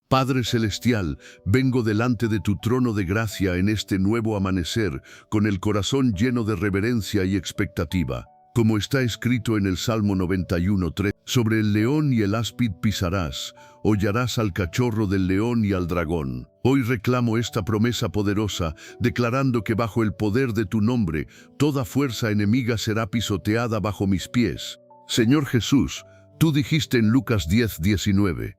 Padre Celestial, vengo delante de tu trono de gracia en este nuevo amanecer, con el corazón lleno de reverencia y expectativa. Como está escrito en el Salmo 91:3, sobre el león y el áspid pisarás, hollarás al cachorro del león y al dragón. Hoy reclamo esta promesa poderosa, declarando que bajo el poder de tu nombre, toda fuerza enemiga será pisoteada bajo mis pies. Señor Jesús, tú dijiste en Lucas 10:19,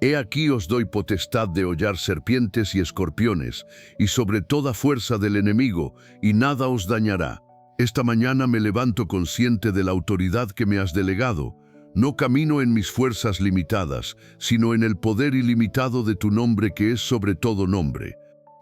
He aquí os doy potestad de hollar serpientes y escorpiones, y sobre toda fuerza del enemigo, y nada os dañará. Esta mañana me levanto consciente de la autoridad que me has delegado. No camino en mis fuerzas limitadas, sino en el poder ilimitado de tu nombre que es sobre todo nombre.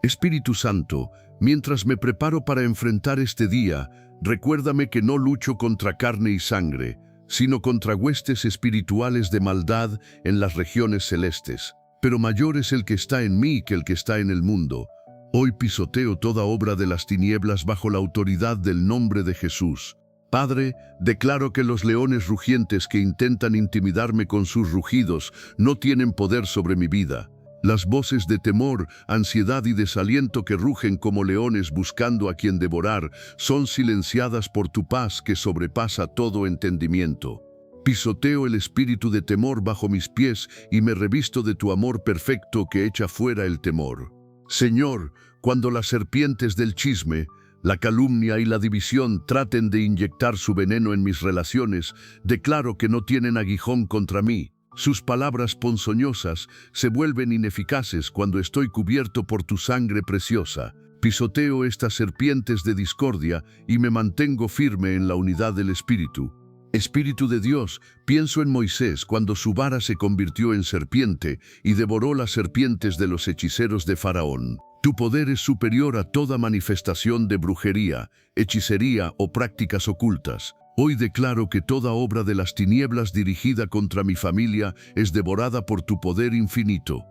Espíritu Santo, mientras me preparo para enfrentar este día, recuérdame que no lucho contra carne y sangre, sino contra huestes espirituales de maldad en las regiones celestes. Pero mayor es el que está en mí que el que está en el mundo. Hoy pisoteo toda obra de las tinieblas bajo la autoridad del nombre de Jesús. Padre, declaro que los leones rugientes que intentan intimidarme con sus rugidos no tienen poder sobre mi vida. Las voces de temor, ansiedad y desaliento que rugen como leones buscando a quien devorar son silenciadas por tu paz que sobrepasa todo entendimiento. Pisoteo el espíritu de temor bajo mis pies y me revisto de tu amor perfecto que echa fuera el temor. Señor, cuando las serpientes del chisme, la calumnia y la división traten de inyectar su veneno en mis relaciones, declaro que no tienen aguijón contra mí. Sus palabras ponzoñosas se vuelven ineficaces cuando estoy cubierto por tu sangre preciosa. Pisoteo estas serpientes de discordia y me mantengo firme en la unidad del Espíritu. Espíritu de Dios, pienso en Moisés cuando su vara se convirtió en serpiente y devoró las serpientes de los hechiceros de Faraón. Tu poder es superior a toda manifestación de brujería, hechicería o prácticas ocultas. Hoy declaro que toda obra de las tinieblas dirigida contra mi familia es devorada por tu poder infinito.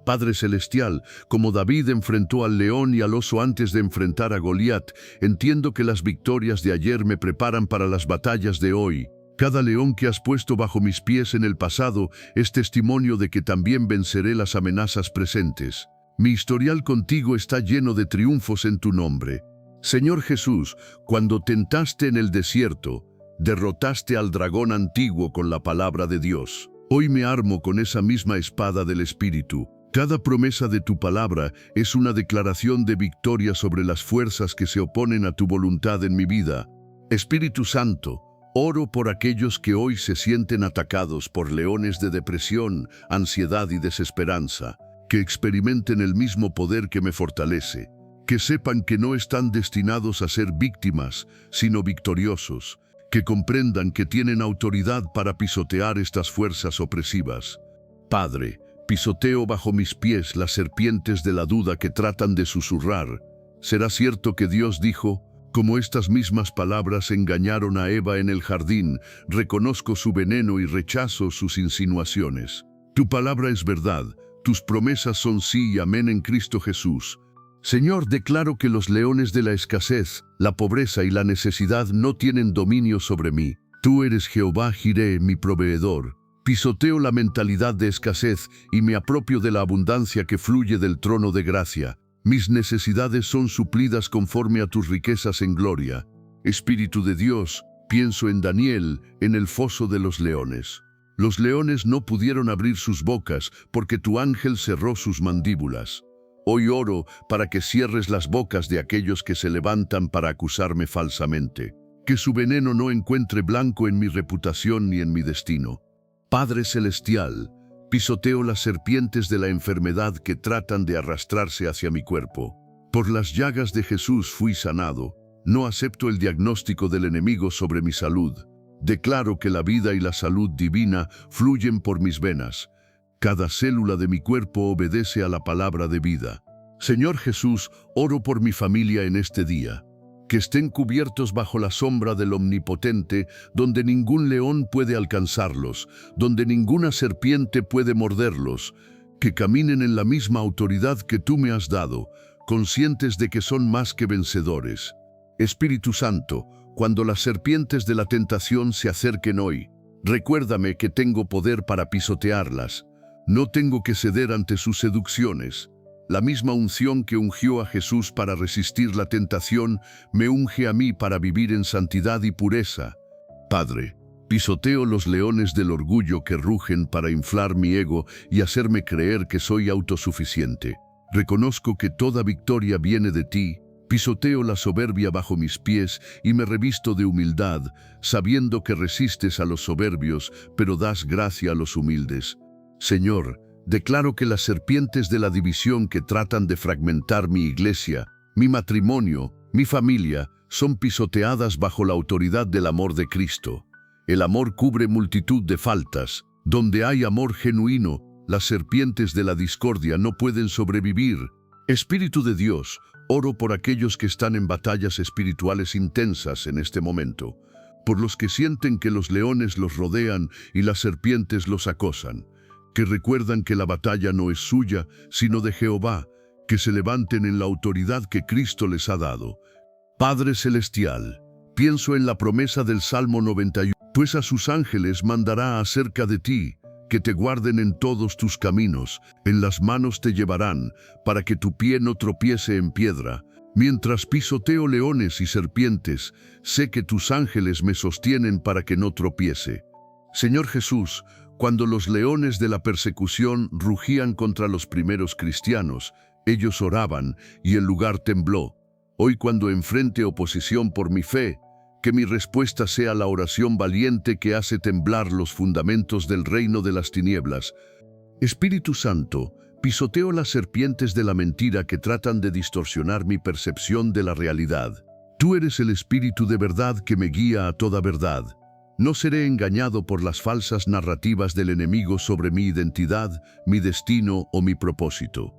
Padre Celestial, como David enfrentó al león y al oso antes de enfrentar a Goliat, entiendo que las victorias de ayer me preparan para las batallas de hoy. Cada león que has puesto bajo mis pies en el pasado es testimonio de que también venceré las amenazas presentes. Mi historial contigo está lleno de triunfos en tu nombre. Señor Jesús, cuando tentaste en el desierto, derrotaste al dragón antiguo con la palabra de Dios. Hoy me armo con esa misma espada del Espíritu. Cada promesa de tu palabra es una declaración de victoria sobre las fuerzas que se oponen a tu voluntad en mi vida. Espíritu Santo, oro por aquellos que hoy se sienten atacados por leones de depresión, ansiedad y desesperanza, que experimenten el mismo poder que me fortalece, que sepan que no están destinados a ser víctimas, sino victoriosos, que comprendan que tienen autoridad para pisotear estas fuerzas opresivas. Padre, pisoteo bajo mis pies las serpientes de la duda que tratan de susurrar. ¿Será cierto que Dios dijo, como estas mismas palabras engañaron a Eva en el jardín, reconozco su veneno y rechazo sus insinuaciones? Tu palabra es verdad, tus promesas son sí y amén en Cristo Jesús. Señor, declaro que los leones de la escasez, la pobreza y la necesidad no tienen dominio sobre mí. Tú eres Jehová Jireh, mi proveedor. Pisoteo la mentalidad de escasez y me apropio de la abundancia que fluye del trono de gracia. Mis necesidades son suplidas conforme a tus riquezas en gloria. Espíritu de Dios, pienso en Daniel, en el foso de los leones. Los leones no pudieron abrir sus bocas porque tu ángel cerró sus mandíbulas. Hoy oro para que cierres las bocas de aquellos que se levantan para acusarme falsamente. Que su veneno no encuentre blanco en mi reputación ni en mi destino. Padre Celestial, pisoteo las serpientes de la enfermedad que tratan de arrastrarse hacia mi cuerpo. Por las llagas de Jesús fui sanado. No acepto el diagnóstico del enemigo sobre mi salud. Declaro que la vida y la salud divina fluyen por mis venas. Cada célula de mi cuerpo obedece a la palabra de vida. Señor Jesús, oro por mi familia en este día. Que estén cubiertos bajo la sombra del Omnipotente, donde ningún león puede alcanzarlos, donde ninguna serpiente puede morderlos. Que caminen en la misma autoridad que tú me has dado, conscientes de que son más que vencedores. Espíritu Santo, cuando las serpientes de la tentación se acerquen hoy, recuérdame que tengo poder para pisotearlas. No tengo que ceder ante sus seducciones. La misma unción que ungió a Jesús para resistir la tentación, me unge a mí para vivir en santidad y pureza. Padre, pisoteo los leones del orgullo que rugen para inflar mi ego y hacerme creer que soy autosuficiente. Reconozco que toda victoria viene de ti. Pisoteo la soberbia bajo mis pies y me revisto de humildad, sabiendo que resistes a los soberbios, pero das gracia a los humildes. Señor, declaro que las serpientes de la división que tratan de fragmentar mi iglesia, mi matrimonio, mi familia, son pisoteadas bajo la autoridad del amor de Cristo. El amor cubre multitud de faltas. Donde hay amor genuino, las serpientes de la discordia no pueden sobrevivir. Espíritu de Dios, oro por aquellos que están en batallas espirituales intensas en este momento, por los que sienten que los leones los rodean y las serpientes los acosan, que recuerdan que la batalla no es suya, sino de Jehová, que se levanten en la autoridad que Cristo les ha dado. Padre Celestial, pienso en la promesa del Salmo 91, pues a sus ángeles mandará acerca de ti, que te guarden en todos tus caminos, en las manos te llevarán, para que tu pie no tropiece en piedra. Mientras pisoteo leones y serpientes, sé que tus ángeles me sostienen para que no tropiece. Señor Jesús, cuando los leones de la persecución rugían contra los primeros cristianos, ellos oraban y el lugar tembló. Hoy, cuando enfrente oposición por mi fe, que mi respuesta sea la oración valiente que hace temblar los fundamentos del reino de las tinieblas. Espíritu Santo, pisoteo las serpientes de la mentira que tratan de distorsionar mi percepción de la realidad. Tú eres el Espíritu de verdad que me guía a toda verdad. No seré engañado por las falsas narrativas del enemigo sobre mi identidad, mi destino o mi propósito.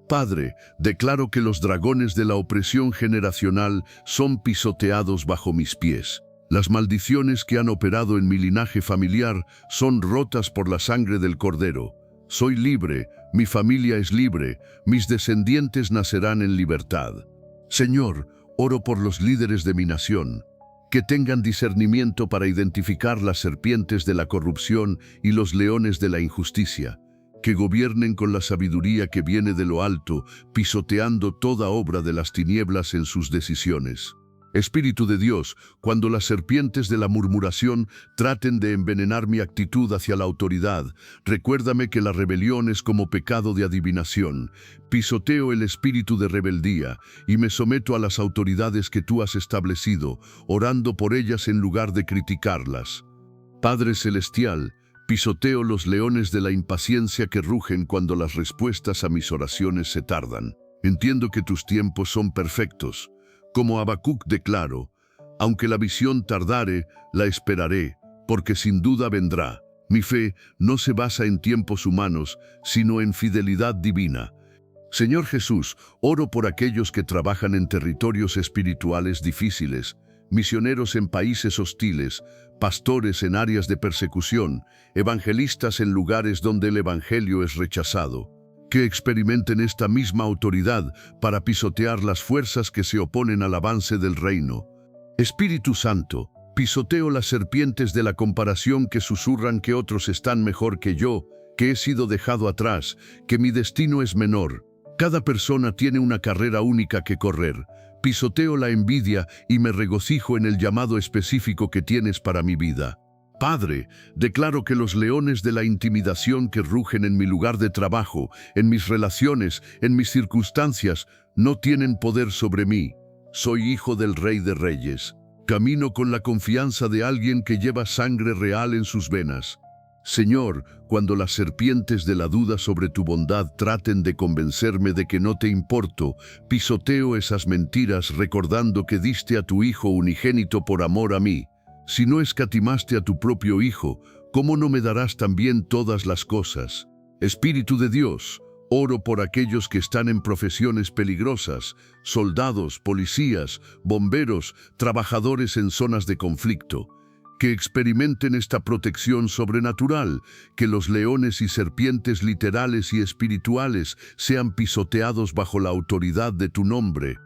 Padre, declaro que los dragones de la opresión generacional son pisoteados bajo mis pies. Las maldiciones que han operado en mi linaje familiar son rotas por la sangre del Cordero. Soy libre, mi familia es libre, mis descendientes nacerán en libertad. Señor, oro por los líderes de mi nación, que tengan discernimiento para identificar las serpientes de la corrupción y los leones de la injusticia, que gobiernen con la sabiduría que viene de lo alto, pisoteando toda obra de las tinieblas en sus decisiones. Espíritu de Dios, cuando las serpientes de la murmuración traten de envenenar mi actitud hacia la autoridad, recuérdame que la rebelión es como pecado de adivinación. Pisoteo el espíritu de rebeldía y me someto a las autoridades que tú has establecido, orando por ellas en lugar de criticarlas. Padre Celestial, pisoteo los leones de la impaciencia que rugen cuando las respuestas a mis oraciones se tardan. Entiendo que tus tiempos son perfectos. Como Habacuc declaro, aunque la visión tardare, la esperaré, porque sin duda vendrá. Mi fe no se basa en tiempos humanos, sino en fidelidad divina. Señor Jesús, oro por aquellos que trabajan en territorios espirituales difíciles, misioneros en países hostiles, pastores en áreas de persecución, evangelistas en lugares donde el evangelio es rechazado, que experimenten esta misma autoridad para pisotear las fuerzas que se oponen al avance del reino. Espíritu Santo, pisoteo las serpientes de la comparación que susurran que otros están mejor que yo, que he sido dejado atrás, que mi destino es menor. Cada persona tiene una carrera única que correr. Pisoteo la envidia y me regocijo en el llamado específico que tienes para mi vida. Padre, declaro que los leones de la intimidación que rugen en mi lugar de trabajo, en mis relaciones, en mis circunstancias, no tienen poder sobre mí. Soy hijo del Rey de Reyes. Camino con la confianza de alguien que lleva sangre real en sus venas. Señor, cuando las serpientes de la duda sobre tu bondad traten de convencerme de que no te importo, pisoteo esas mentiras recordando que diste a tu Hijo unigénito por amor a mí. Si no escatimaste a tu propio Hijo, ¿cómo no me darás también todas las cosas? Espíritu de Dios, oro por aquellos que están en profesiones peligrosas, soldados, policías, bomberos, trabajadores en zonas de conflicto, que experimenten esta protección sobrenatural, que los leones y serpientes literales y espirituales sean pisoteados bajo la autoridad de tu nombre.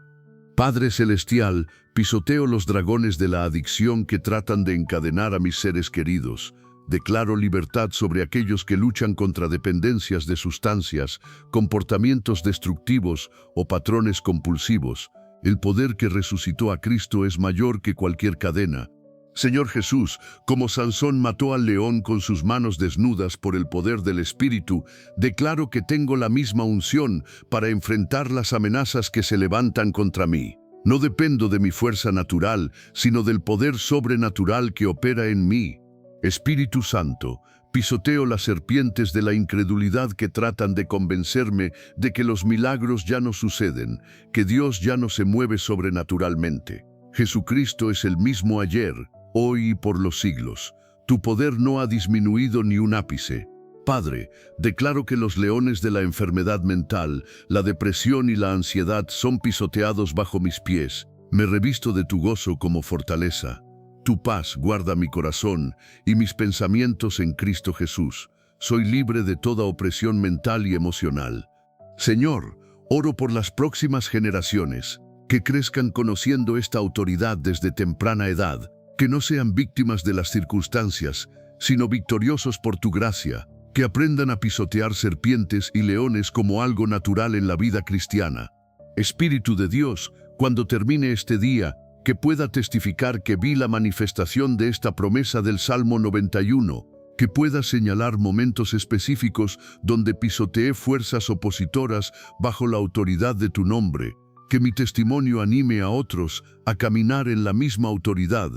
Padre Celestial, pisoteo los dragones de la adicción que tratan de encadenar a mis seres queridos. Declaro libertad sobre aquellos que luchan contra dependencias de sustancias, comportamientos destructivos o patrones compulsivos. El poder que resucitó a Cristo es mayor que cualquier cadena. Señor Jesús, como Sansón mató al león con sus manos desnudas por el poder del Espíritu, declaro que tengo la misma unción para enfrentar las amenazas que se levantan contra mí. No dependo de mi fuerza natural, sino del poder sobrenatural que opera en mí. Espíritu Santo, pisoteo las serpientes de la incredulidad que tratan de convencerme de que los milagros ya no suceden, que Dios ya no se mueve sobrenaturalmente. Jesucristo es el mismo ayer, hoy y por los siglos. Tu poder no ha disminuido ni un ápice. Padre, declaro que los leones de la enfermedad mental, la depresión y la ansiedad son pisoteados bajo mis pies. Me revisto de tu gozo como fortaleza. Tu paz guarda mi corazón y mis pensamientos en Cristo Jesús. Soy libre de toda opresión mental y emocional. Señor, oro por las próximas generaciones, que crezcan conociendo esta autoridad desde temprana edad, que no sean víctimas de las circunstancias, sino victoriosos por tu gracia, que aprendan a pisotear serpientes y leones como algo natural en la vida cristiana. Espíritu de Dios, cuando termine este día, que pueda testificar que vi la manifestación de esta promesa del Salmo 91, que pueda señalar momentos específicos donde pisoteé fuerzas opositoras bajo la autoridad de tu nombre, que mi testimonio anime a otros a caminar en la misma autoridad.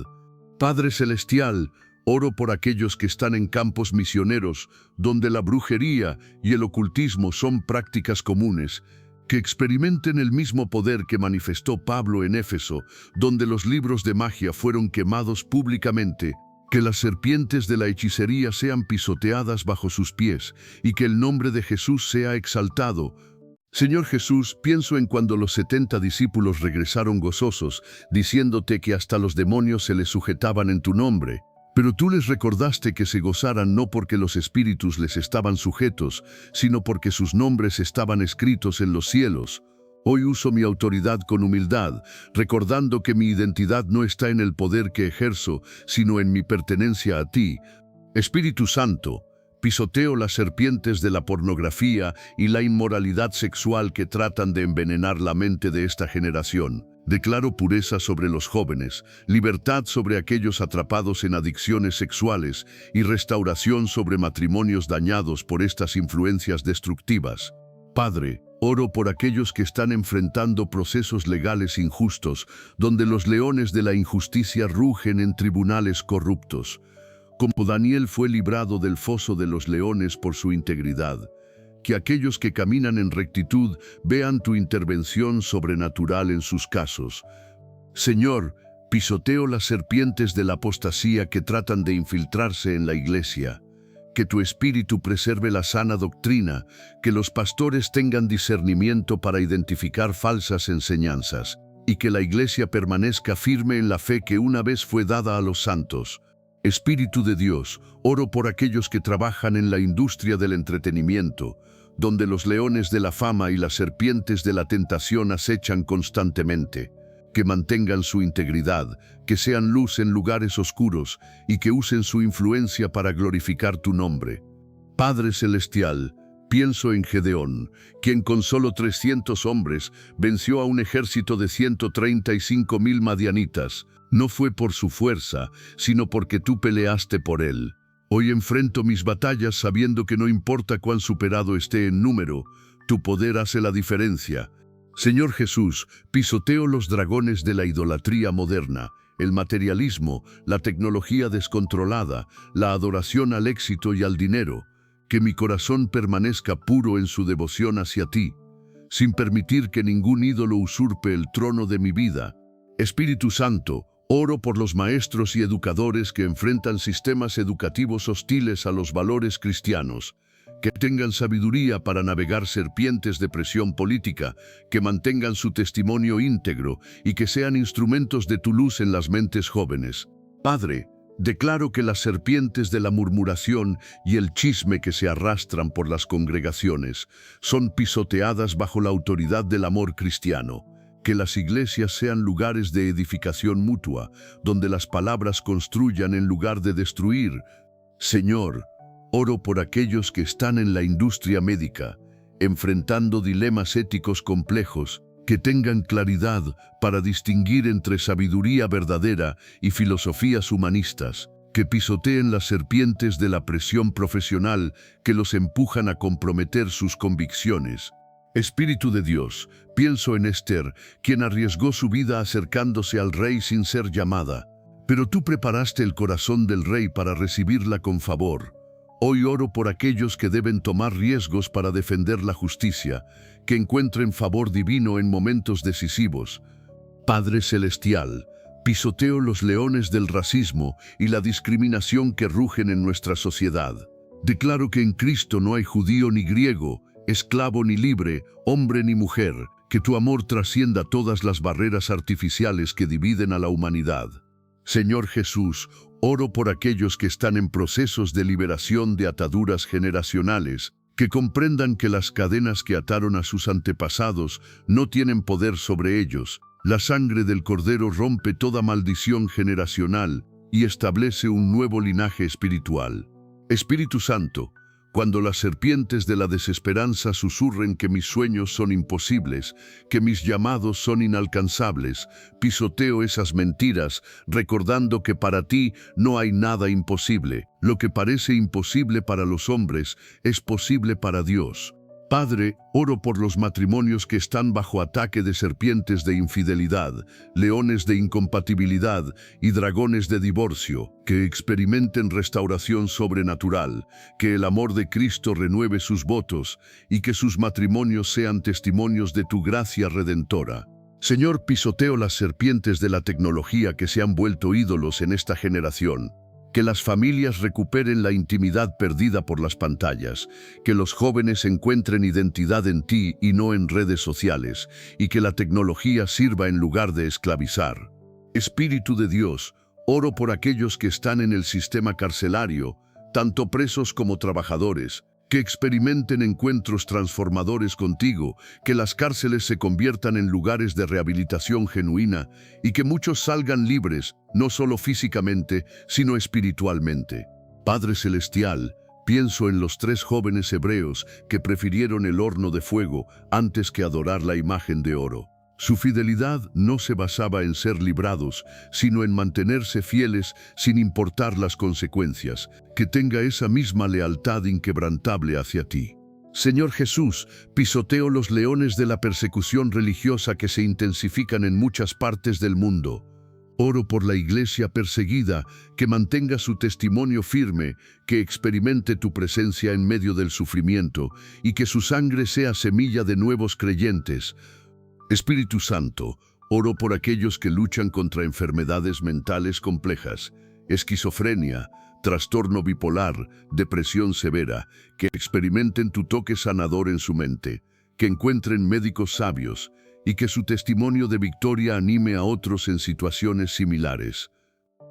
Padre Celestial, oro por aquellos que están en campos misioneros, donde la brujería y el ocultismo son prácticas comunes, que experimenten el mismo poder que manifestó Pablo en Éfeso, donde los libros de magia fueron quemados públicamente, que las serpientes de la hechicería sean pisoteadas bajo sus pies y que el nombre de Jesús sea exaltado. Señor Jesús, pienso en cuando los 70 discípulos regresaron gozosos, diciéndote que hasta los demonios se les sujetaban en tu nombre. Pero tú les recordaste que se gozaran no porque los espíritus les estaban sujetos, sino porque sus nombres estaban escritos en los cielos. Hoy uso mi autoridad con humildad, recordando que mi identidad no está en el poder que ejerzo, sino en mi pertenencia a ti. Espíritu Santo, pisoteo las serpientes de la pornografía y la inmoralidad sexual que tratan de envenenar la mente de esta generación. Declaro pureza sobre los jóvenes, libertad sobre aquellos atrapados en adicciones sexuales y restauración sobre matrimonios dañados por estas influencias destructivas. Padre, oro por aquellos que están enfrentando procesos legales injustos, donde los leones de la injusticia rugen en tribunales corruptos. Como Daniel fue librado del foso de los leones por su integridad, que aquellos que caminan en rectitud vean tu intervención sobrenatural en sus casos. Señor, pisoteo las serpientes de la apostasía que tratan de infiltrarse en la iglesia. Que tu espíritu preserve la sana doctrina, que los pastores tengan discernimiento para identificar falsas enseñanzas, y que la iglesia permanezca firme en la fe que una vez fue dada a los santos. Espíritu de Dios, oro por aquellos que trabajan en la industria del entretenimiento, donde los leones de la fama y las serpientes de la tentación acechan constantemente. Que mantengan su integridad, que sean luz en lugares oscuros y que usen su influencia para glorificar tu nombre. Padre Celestial, pienso en Gedeón, quien con solo 300 hombres venció a un ejército de 135,000 madianitas. No fue por su fuerza, sino porque tú peleaste por él. Hoy enfrento mis batallas sabiendo que no importa cuán superado esté en número, tu poder hace la diferencia. Señor Jesús, pisoteo los dragones de la idolatría moderna, el materialismo, la tecnología descontrolada, la adoración al éxito y al dinero. Que mi corazón permanezca puro en su devoción hacia ti, sin permitir que ningún ídolo usurpe el trono de mi vida. Espíritu Santo, oro por los maestros y educadores que enfrentan sistemas educativos hostiles a los valores cristianos, que tengan sabiduría para navegar serpientes de presión política, que mantengan su testimonio íntegro y que sean instrumentos de tu luz en las mentes jóvenes. Padre, declaro que las serpientes de la murmuración y el chisme que se arrastran por las congregaciones son pisoteadas bajo la autoridad del amor cristiano. Que las iglesias sean lugares de edificación mutua, donde las palabras construyan en lugar de destruir. Señor, oro por aquellos que están en la industria médica, enfrentando dilemas éticos complejos, que tengan claridad para distinguir entre sabiduría verdadera y filosofías humanistas, que pisoteen las serpientes de la presión profesional que los empujan a comprometer sus convicciones. Espíritu de Dios, pienso en Esther, quien arriesgó su vida acercándose al rey sin ser llamada, pero tú preparaste el corazón del rey para recibirla con favor. Hoy oro por aquellos que deben tomar riesgos para defender la justicia, que encuentren favor divino en momentos decisivos. Padre Celestial, pisoteo los leones del racismo y la discriminación que rugen en nuestra sociedad. Declaro que en Cristo no hay judío ni griego, esclavo ni libre, hombre ni mujer, que tu amor trascienda todas las barreras artificiales que dividen a la humanidad. Señor Jesús, oro por aquellos que están en procesos de liberación de ataduras generacionales, que comprendan que las cadenas que ataron a sus antepasados no tienen poder sobre ellos. La sangre del Cordero rompe toda maldición generacional y establece un nuevo linaje espiritual. Espíritu Santo, cuando las serpientes de la desesperanza susurren que mis sueños son imposibles, que mis llamados son inalcanzables, pisoteo esas mentiras, recordando que para ti no hay nada imposible. Lo que parece imposible para los hombres es posible para Dios. Padre, oro por los matrimonios que están bajo ataque de serpientes de infidelidad, leones de incompatibilidad y dragones de divorcio, que experimenten restauración sobrenatural, que el amor de Cristo renueve sus votos y que sus matrimonios sean testimonios de tu gracia redentora. Señor, pisoteo las serpientes de la tecnología que se han vuelto ídolos en esta generación. Que las familias recuperen la intimidad perdida por las pantallas, que los jóvenes encuentren identidad en ti y no en redes sociales, y que la tecnología sirva en lugar de esclavizar. Espíritu de Dios, oro por aquellos que están en el sistema carcelario, tanto presos como trabajadores, que experimenten encuentros transformadores contigo, que las cárceles se conviertan en lugares de rehabilitación genuina y que muchos salgan libres, no solo físicamente, sino espiritualmente. Padre Celestial, pienso en los 3 jóvenes hebreos que prefirieron el horno de fuego antes que adorar la imagen de oro. Su fidelidad no se basaba en ser librados, sino en mantenerse fieles sin importar las consecuencias. Que tenga esa misma lealtad inquebrantable hacia ti. Señor Jesús, pisoteo los leones de la persecución religiosa que se intensifican en muchas partes del mundo. Oro por la iglesia perseguida, que mantenga su testimonio firme, que experimente tu presencia en medio del sufrimiento y que su sangre sea semilla de nuevos creyentes. Espíritu Santo, oro por aquellos que luchan contra enfermedades mentales complejas, esquizofrenia, trastorno bipolar, depresión severa, que experimenten tu toque sanador en su mente, que encuentren médicos sabios y que su testimonio de victoria anime a otros en situaciones similares.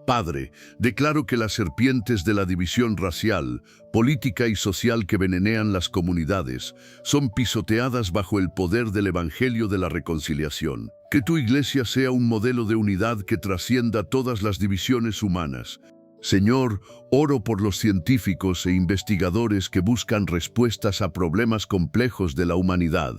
Padre, declaro que las serpientes de la división racial, política y social que venenean las comunidades son pisoteadas bajo el poder del Evangelio de la Reconciliación. Que tu iglesia sea un modelo de unidad que trascienda todas las divisiones humanas. Señor, oro por los científicos e investigadores que buscan respuestas a problemas complejos de la humanidad.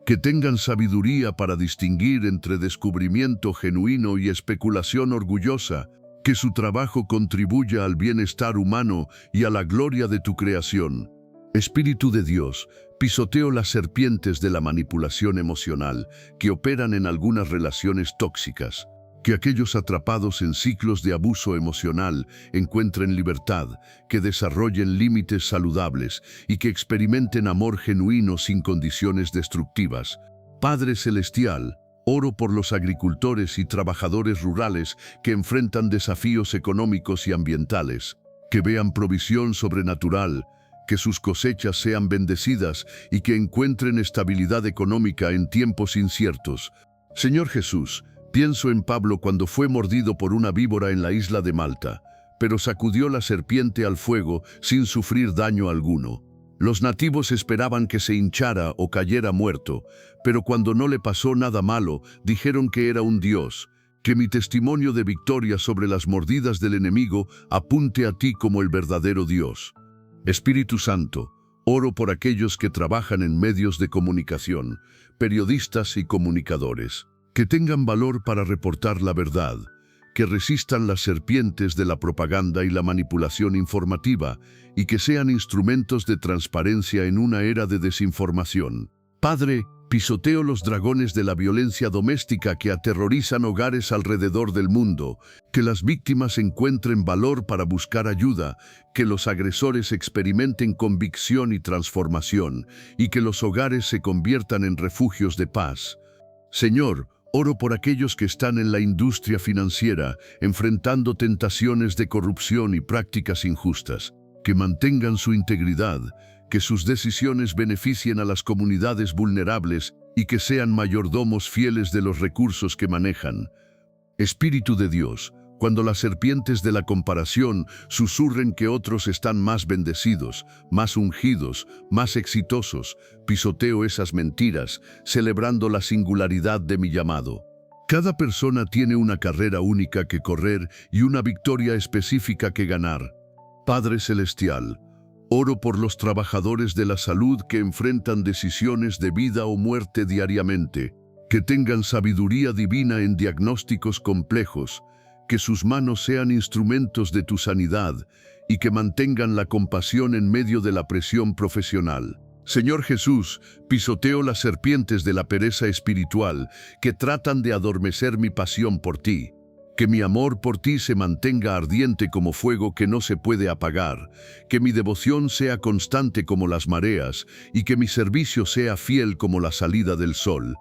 Que tengan sabiduría para distinguir entre descubrimiento genuino y especulación orgullosa. Que su trabajo contribuya al bienestar humano y a la gloria de tu creación. Espíritu de Dios, pisoteo las serpientes de la manipulación emocional que operan en algunas relaciones tóxicas. Que aquellos atrapados en ciclos de abuso emocional encuentren libertad, que desarrollen límites saludables y que experimenten amor genuino sin condiciones destructivas. Padre Celestial, oro por los agricultores y trabajadores rurales que enfrentan desafíos económicos y ambientales, que vean provisión sobrenatural, que sus cosechas sean bendecidas y que encuentren estabilidad económica en tiempos inciertos. Señor Jesús, pienso en Pablo cuando fue mordido por una víbora en la isla de Malta, pero sacudió la serpiente al fuego sin sufrir daño alguno. Los nativos esperaban que se hinchara o cayera muerto, pero cuando no le pasó nada malo, dijeron que era un dios, Que mi testimonio de victoria sobre las mordidas del enemigo apunte a ti como el verdadero Dios. Espíritu Santo, oro por aquellos que trabajan en medios de comunicación, periodistas y comunicadores, que tengan valor para reportar la verdad, que resistan las serpientes de la propaganda y la manipulación informativa, y que sean instrumentos de transparencia en una era de desinformación. Padre, pisoteo los dragones de la violencia doméstica que aterrorizan hogares alrededor del mundo, que las víctimas encuentren valor para buscar ayuda, que los agresores experimenten convicción y transformación, y que los hogares se conviertan en refugios de paz. Señor, oro por aquellos que están en la industria financiera, enfrentando tentaciones de corrupción y prácticas injustas, que mantengan su integridad, que sus decisiones beneficien a las comunidades vulnerables y que sean mayordomos fieles de los recursos que manejan. Espíritu de Dios, cuando las serpientes de la comparación susurren que otros están más bendecidos, más ungidos, más exitosos, pisoteo esas mentiras, celebrando la singularidad de mi llamado. Cada persona tiene una carrera única que correr y una victoria específica que ganar. Padre Celestial, oro por los trabajadores de la salud que enfrentan decisiones de vida o muerte diariamente, que tengan sabiduría divina en diagnósticos complejos, que sus manos sean instrumentos de tu sanidad y que mantengan la compasión en medio de la presión profesional. Señor Jesús, pisoteo las serpientes de la pereza espiritual que tratan de adormecer mi pasión por ti. Que mi amor por ti se mantenga ardiente como fuego que no se puede apagar, que mi devoción sea constante como las mareas y que mi servicio sea fiel como la salida del sol.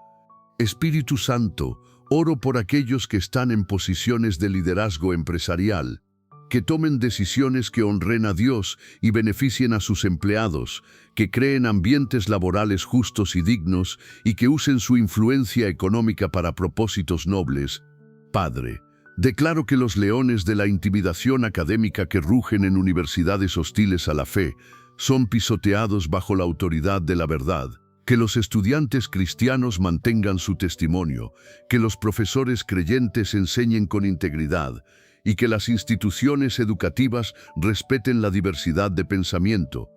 Espíritu Santo, oro por aquellos que están en posiciones de liderazgo empresarial, que tomen decisiones que honren a Dios y beneficien a sus empleados, que creen ambientes laborales justos y dignos y que usen su influencia económica para propósitos nobles. Padre, declaro que los leones de la intimidación académica que rugen en universidades hostiles a la fe son pisoteados bajo la autoridad de la verdad, que los estudiantes cristianos mantengan su testimonio, que los profesores creyentes enseñen con integridad y que las instituciones educativas respeten la diversidad de pensamiento.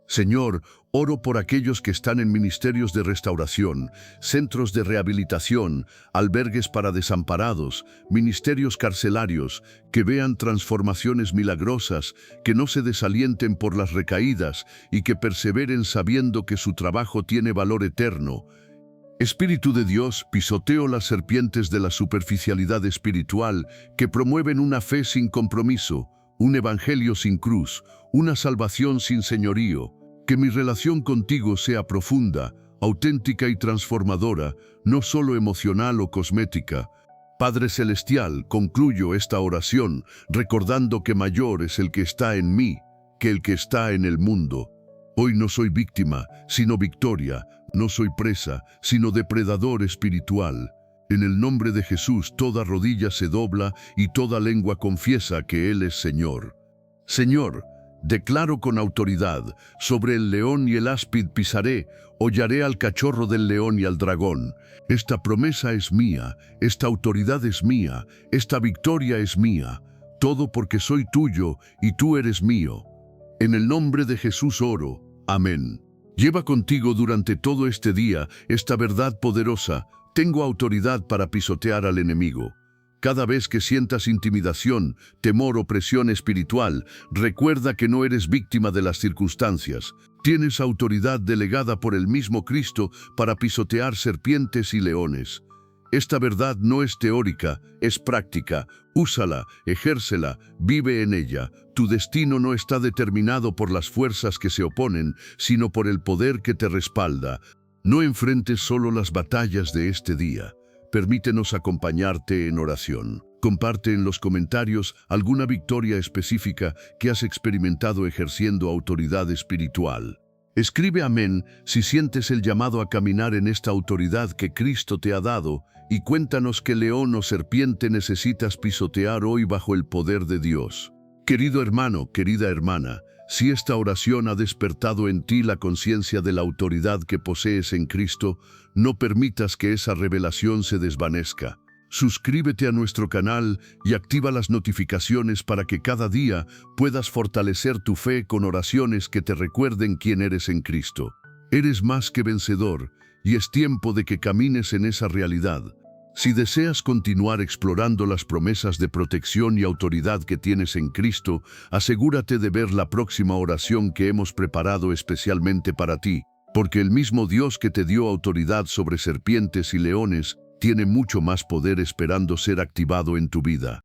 Señor, oro por aquellos que están en ministerios de restauración, centros de rehabilitación, albergues para desamparados, ministerios carcelarios, que vean transformaciones milagrosas, que no se desalienten por las recaídas y que perseveren sabiendo que su trabajo tiene valor eterno. Espíritu de Dios, pisoteo las serpientes de la superficialidad espiritual que promueven una fe sin compromiso, un evangelio sin cruz, una salvación sin señorío. Que mi relación contigo sea profunda, auténtica y transformadora, no solo emocional o cosmética. Padre Celestial, concluyo esta oración recordando que mayor es el que está en mí que el que está en el mundo. Hoy no soy víctima, sino victoria, no soy presa, sino depredador espiritual. En el nombre de Jesús toda rodilla se dobla y toda lengua confiesa que Él es Señor. Señor, declaro con autoridad, sobre el león y el áspid pisaré, hollaré al cachorro del león y al dragón. Esta promesa es mía, esta autoridad es mía, esta victoria es mía, todo porque soy tuyo y tú eres mío. En el nombre de Jesús oro. Amén. Lleva contigo durante todo este día esta verdad poderosa. Tengo autoridad para pisotear al enemigo. Cada vez que sientas intimidación, temor o presión espiritual, recuerda que no eres víctima de las circunstancias. Tienes autoridad delegada por el mismo Cristo para pisotear serpientes y leones. Esta verdad no es teórica, es práctica. Úsala, ejércela, vive en ella. Tu destino no está determinado por las fuerzas que se oponen, sino por el poder que te respalda. No enfrentes solo las batallas de este día. Permítenos acompañarte en oración. Comparte en los comentarios alguna victoria específica que has experimentado ejerciendo autoridad espiritual. Escribe amén si sientes el llamado a caminar en esta autoridad que Cristo te ha dado y cuéntanos qué león o serpiente necesitas pisotear hoy bajo el poder de Dios. Querido hermano, querida hermana, si esta oración ha despertado en ti la conciencia de la autoridad que posees en Cristo, no permitas que esa revelación se desvanezca. Suscríbete a nuestro canal y activa las notificaciones para que cada día puedas fortalecer tu fe con oraciones que te recuerden quién eres en Cristo. Eres más que vencedor y es tiempo de que camines en esa realidad. Si deseas continuar explorando las promesas de protección y autoridad que tienes en Cristo, asegúrate de ver la próxima oración que hemos preparado especialmente para ti, porque el mismo Dios que te dio autoridad sobre serpientes y leones tiene mucho más poder esperando ser activado en tu vida.